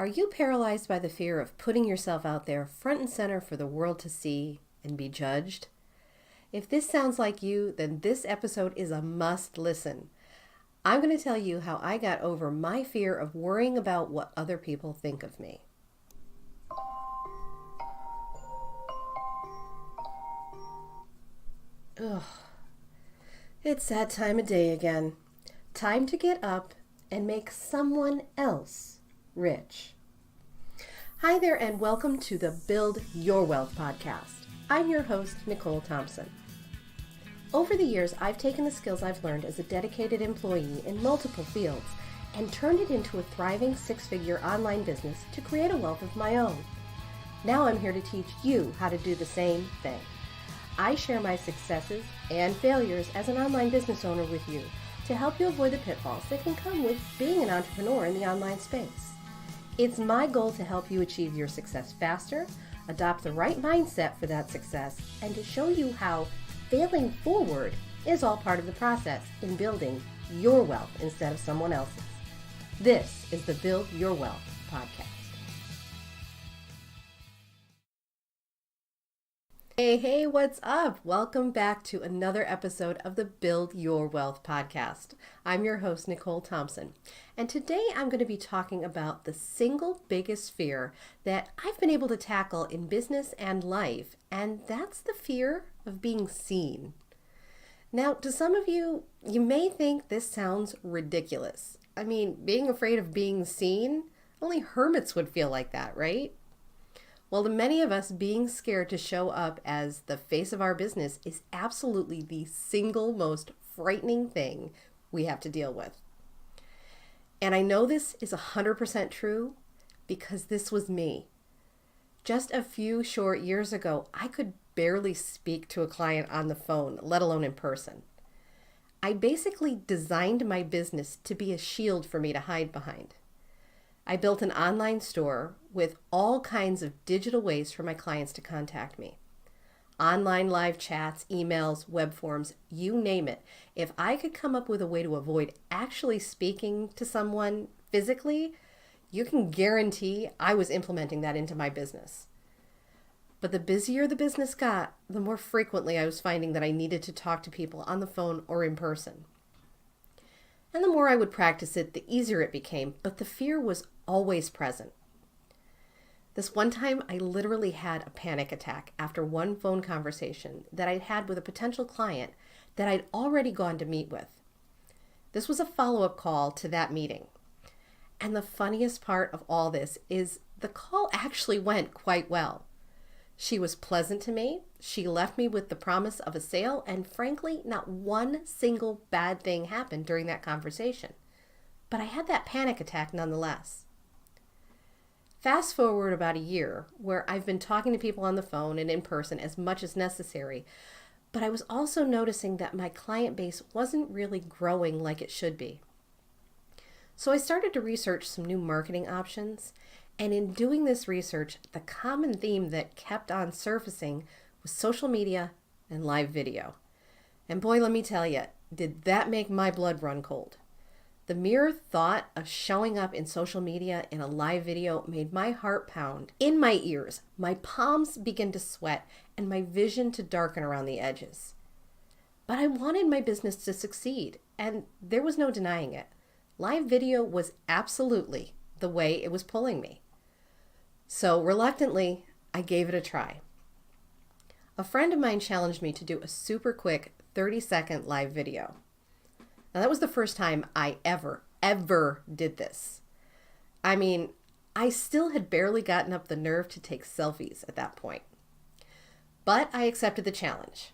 Are you paralyzed by the fear of putting yourself out there front and center for the world to see and be judged? If this sounds like you, then this episode is a must listen. I'm going to tell you how I got over my fear of worrying about what other people think of me. Ugh. It's that time of day again. Time to get up and make someone else rich. Hi there and welcome to the Build Your Wealth podcast. I'm your host, Nicole Thompson. Over the years, I've taken the skills I've learned as a dedicated employee in multiple fields and turned it into a thriving six-figure online business to create a wealth of my own. Now I'm here to teach you how to do the same thing. I share my successes and failures as an online business owner with you to help you avoid the pitfalls that can come with being an entrepreneur in the online space. It's my goal to help you achieve your success faster, adopt the right mindset for that success, and to show you how failing forward is all part of the process in building your wealth instead of someone else's. This is the Build Your Wealth podcast. Hey, what's up? Welcome back to another episode of the Build Your Wealth podcast. I'm your host, Nicole Thompson, and today I'm going to be talking about the single biggest fear that I've been able to tackle in business and life, and that's the fear of being seen. Now, to some of you, you may think this sounds ridiculous. I mean, being afraid of being seen, only hermits would feel like that, right? Well, to many of us, being scared to show up as the face of our business is absolutely the single most frightening thing we have to deal with. And I know this is 100% true because this was me. Just a few short years ago, I could barely speak to a client on the phone, let alone in person. I basically designed my business to be a shield for me to hide behind. I built an online store with all kinds of digital ways for my clients to contact me. Online live chats, emails, web forms, you name it. If I could come up with a way to avoid actually speaking to someone physically, you can guarantee I was implementing that into my business. But the busier the business got, the more frequently I was finding that I needed to talk to people on the phone or in person. And the more I would practice it, the easier it became, but the fear was always present. This one time, I literally had a panic attack after one phone conversation that I'd had with a potential client that I'd already gone to meet with. This was a follow-up call to that meeting. And the funniest part of all this is the call actually went quite well. She was pleasant to me. She left me with the promise of a sale, and frankly, not one single bad thing happened during that conversation. But I had that panic attack nonetheless. Fast forward about a year, where I've been talking to people on the phone and in person as much as necessary, but I was also noticing that my client base wasn't really growing like it should be. So I started to research some new marketing options. And in doing this research, the common theme that kept on surfacing was social media and live video. And boy, let me tell you, did that make my blood run cold. The mere thought of showing up in social media in a live video made my heart pound in my ears, my palms began to sweat, and my vision to darken around the edges. But I wanted my business to succeed, and there was no denying it. Live video was absolutely the way it was pulling me. So reluctantly, I gave it a try. A friend of mine challenged me to do a super quick 30-second live video. Now that was the first time I ever did this. I mean, I still had barely gotten up the nerve to take selfies at that point. But I accepted the challenge.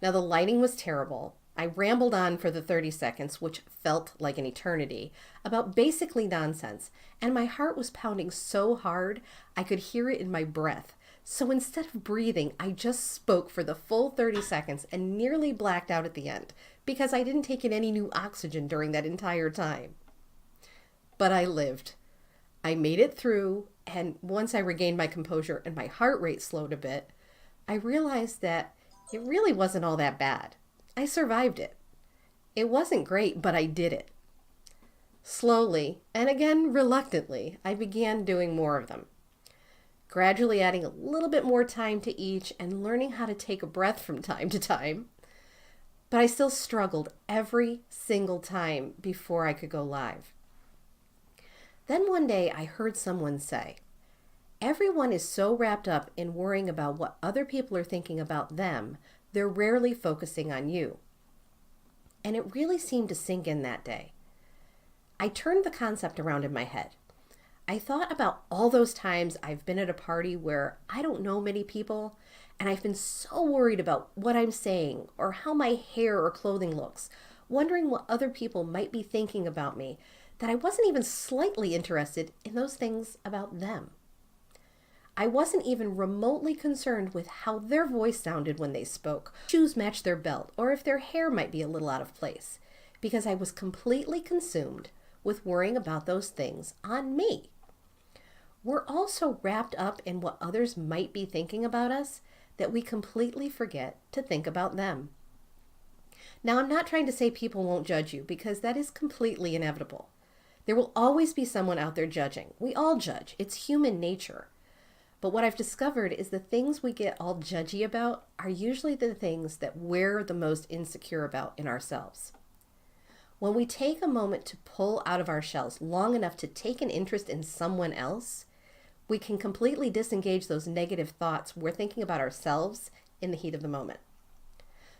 Now the lighting was terrible. I rambled on for the 30 seconds, which felt like an eternity, about basically nonsense, and my heart was pounding so hard I could hear it in my breath. So instead of breathing, I just spoke for the full 30 seconds and nearly blacked out at the end because I didn't take in any new oxygen during that entire time. But I lived. I made it through, and once I regained my composure and my heart rate slowed a bit, I realized that it really wasn't all that bad. I survived it. It wasn't great, but I did it. Slowly, and again reluctantly, I began doing more of them, gradually adding a little bit more time to each and learning how to take a breath from time to time. But I still struggled every single time before I could go live. Then one day I heard someone say, "Everyone is so wrapped up in worrying about what other people are thinking about them, they're rarely focusing on you." And it really seemed to sink in that day. I turned the concept around in my head. I thought about all those times I've been at a party where I don't know many people, and I've been so worried about what I'm saying or how my hair or clothing looks, wondering what other people might be thinking about me, that I wasn't even slightly interested in those things about them. I wasn't even remotely concerned with how their voice sounded when they spoke, shoes matched their belt, or if their hair might be a little out of place, because I was completely consumed with worrying about those things on me. We're all so wrapped up in what others might be thinking about us that we completely forget to think about them. Now, I'm not trying to say people won't judge you, because that is completely inevitable. There will always be someone out there judging. We all judge. It's human nature. But what I've discovered is the things we get all judgy about are usually the things that we're the most insecure about in ourselves. When we take a moment to pull out of our shells long enough to take an interest in someone else, we can completely disengage those negative thoughts we're thinking about ourselves in the heat of the moment.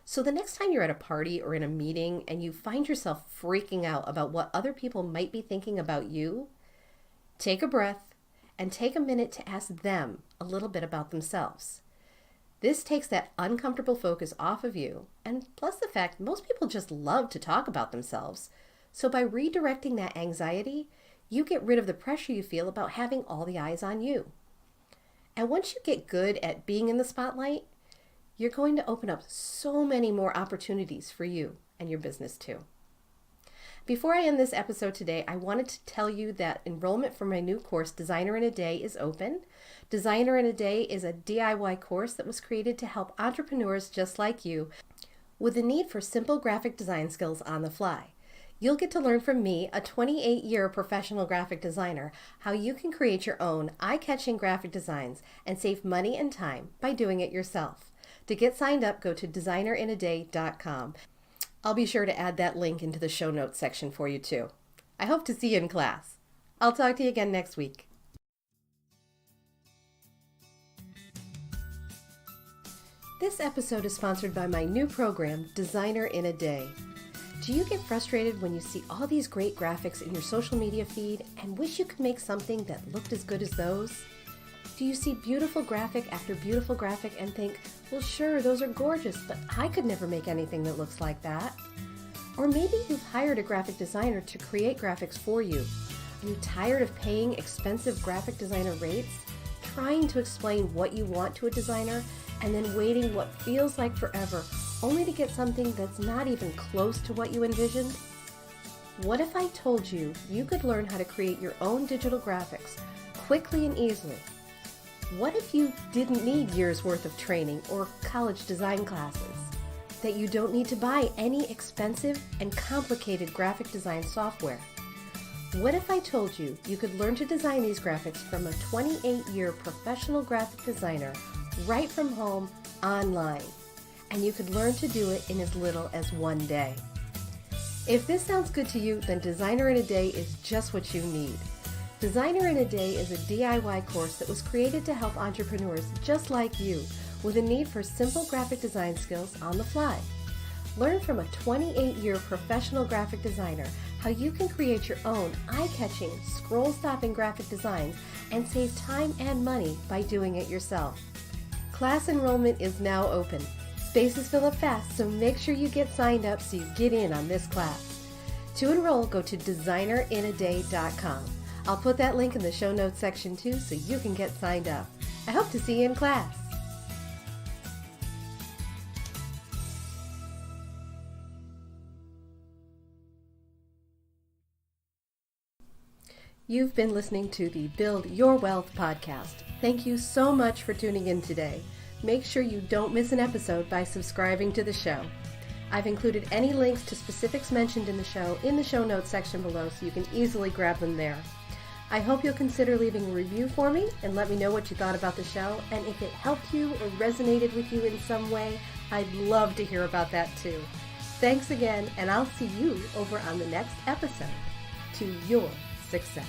So the next time you're at a party or in a meeting and you find yourself freaking out about what other people might be thinking about you, take a breath and take a minute to ask them a little bit about themselves. This takes that uncomfortable focus off of you, and plus the fact most people just love to talk about themselves. So by redirecting that anxiety, you get rid of the pressure you feel about having all the eyes on you. And once you get good at being in the spotlight, you're going to open up so many more opportunities for you and your business too. Before I end this episode today, I wanted to tell you that enrollment for my new course, Designer in a Day, is open. Designer in a Day is a DIY course that was created to help entrepreneurs just like you with the need for simple graphic design skills on the fly. You'll get to learn from me, a 28-year professional graphic designer, how you can create your own eye-catching graphic designs and save money and time by doing it yourself. To get signed up, go to designerinaday.com. I'll be sure to add that link into the show notes section for you too. I hope to see you in class. I'll talk to you again next week. This episode is sponsored by my new program, Designer in a Day. Do you get frustrated when you see all these great graphics in your social media feed and wish you could make something that looked as good as those? Do you see beautiful graphic after beautiful graphic and think, well, sure, those are gorgeous, but I could never make anything that looks like that? Or maybe you've hired a graphic designer to create graphics for you. Are you tired of paying expensive graphic designer rates, trying to explain what you want to a designer, and then waiting what feels like forever, only to get something that's not even close to what you envisioned? What if I told you you could learn how to create your own digital graphics quickly and easily? What if you didn't need years worth of training or college design classes? That you don't need to buy any expensive and complicated graphic design software? What if I told you you could learn to design these graphics from a 28-year professional graphic designer right from home online, and you could learn to do it in as little as one day? If this sounds good to you, then Designer in a Day is just what you need. Designer in a Day is a DIY course that was created to help entrepreneurs just like you with a need for simple graphic design skills on the fly. Learn from a 28-year professional graphic designer how you can create your own eye-catching, scroll-stopping graphic designs and save time and money by doing it yourself. Class enrollment is now open. Spaces fill up fast, so make sure you get signed up so you get in on this class. To enroll, go to designerinaday.com. I'll put that link in the show notes section too so you can get signed up. I hope to see you in class. You've been listening to the Build Your Wealth podcast. Thank you so much for tuning in today. Make sure you don't miss an episode by subscribing to the show. I've included any links to specifics mentioned in the show notes section below so you can easily grab them there. I hope you'll consider leaving a review for me and let me know what you thought about the show, and if it helped you or resonated with you in some way, I'd love to hear about that too. Thanks again, and I'll see you over on the next episode. To your success.